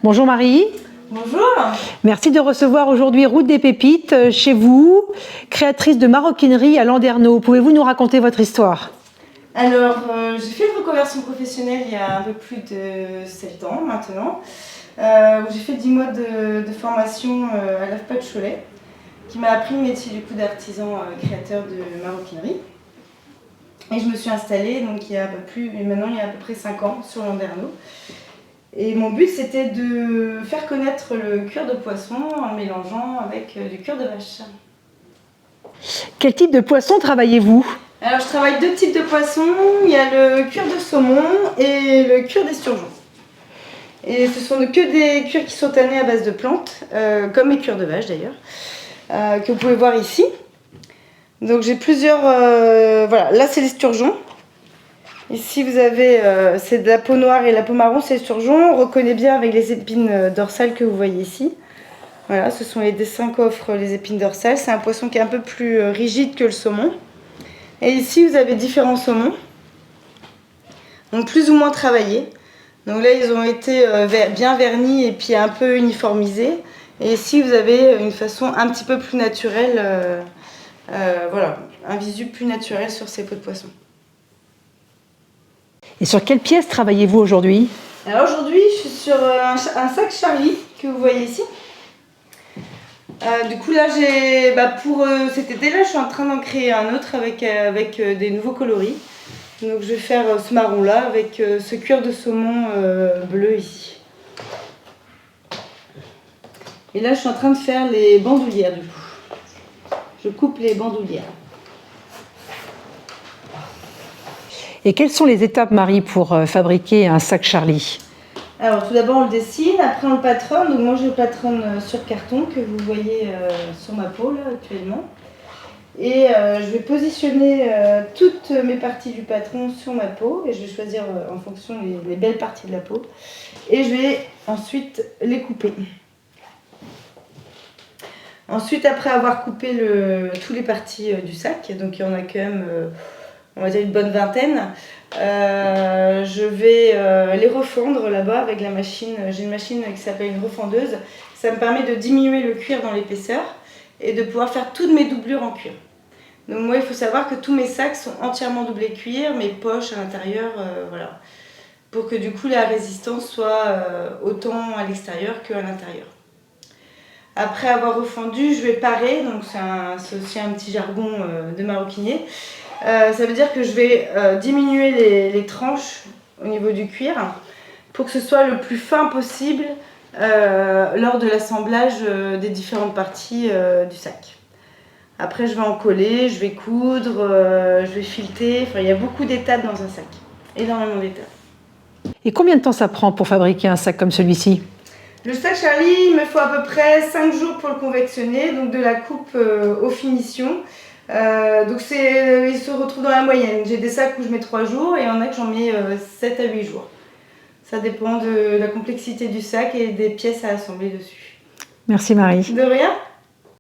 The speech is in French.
Bonjour Marie. Bonjour. Merci de recevoir aujourd'hui Route des Pépites chez vous, créatrice de maroquinerie à Landerneau. Pouvez-vous nous raconter votre histoire? Alors, j'ai fait une reconversion professionnelle il y a un peu plus de 7 ans maintenant, où j'ai fait 10 mois de formation à l'AFPA de Cholet, qui m'a appris le métier du coup d'artisan créateur de maroquinerie. Et je me suis installée donc, maintenant il y a à peu près 5 ans sur Landerneau. Et mon but c'était de faire connaître le cuir de poisson en le mélangeant avec du cuir de vache. Quel type de poisson travaillez-vous? Alors je travaille 2 types de poissons, il y a le cuir de saumon et le cuir d'esturgeon. Et ce sont que des cuirs qui sont tannés à base de plantes, comme mes cuirs de vache d'ailleurs, que vous pouvez voir ici. Donc j'ai plusieurs, voilà, là c'est l'esturgeon. Ici vous avez, c'est de la peau noire et la peau marron, c'est l'esturgeon. On reconnaît bien avec les épines dorsales que vous voyez ici. Voilà, ce sont les dessins qu'offrent les épines dorsales. C'est un poisson qui est un peu plus rigide que le saumon. Et ici vous avez différents saumons, donc plus ou moins travaillés. Donc là ils ont été bien vernis et puis un peu uniformisés. Et ici vous avez une façon un petit peu plus naturelle, voilà, un visu plus naturel sur ces peaux de poisson. Et sur quelle pièce travaillez-vous aujourd'hui? Alors aujourd'hui je suis sur un sac Charlie que vous voyez ici. Du coup là pour cet été là je suis en train d'en créer un autre avec des nouveaux coloris. Donc je vais faire ce marron là avec ce cuir de saumon bleu ici. Et là je suis en train de faire les bandoulières du coup. Je coupe les bandoulières. Et quelles sont les étapes Marie pour fabriquer un sac Charlie? Alors tout d'abord on le dessine, après on le patronne. Donc moi je le patronne sur carton que vous voyez sur ma peau là actuellement. Et je vais positionner toutes mes parties du patron sur ma peau et je vais choisir en fonction les belles parties de la peau. Et je vais ensuite les couper. Ensuite, après avoir coupé toutes les parties du sac, donc il y en a quand même, on va dire une bonne vingtaine, je vais les refondre là-bas avec la machine. J'ai une machine qui s'appelle une refendeuse. Ça me permet de diminuer le cuir dans l'épaisseur et de pouvoir faire toutes mes doublures en cuir. Donc moi, il faut savoir que tous mes sacs sont entièrement doublés cuir, mes poches à l'intérieur, voilà, pour que du coup la résistance soit autant à l'extérieur qu'à l'intérieur. Après avoir refendu, je vais parer, donc c'est aussi un petit jargon de maroquinier. Ça veut dire que je vais diminuer les tranches au niveau du cuir pour que ce soit le plus fin possible lors de l'assemblage des différentes parties du sac. Après je vais en coller, je vais coudre, je vais fileter, enfin il y a beaucoup d'étapes dans un sac, énormément d'étapes. Et combien de temps ça prend pour fabriquer un sac comme celui-ci? Le sac Charlie, il me faut à peu près 5 jours pour le confectionner, donc de la coupe aux finitions. Donc il se retrouve dans la moyenne. J'ai des sacs où je mets 3 jours et il y en a que j'en mets 7 à 8 jours. Ça dépend de la complexité du sac et des pièces à assembler dessus. Merci Marie. De rien.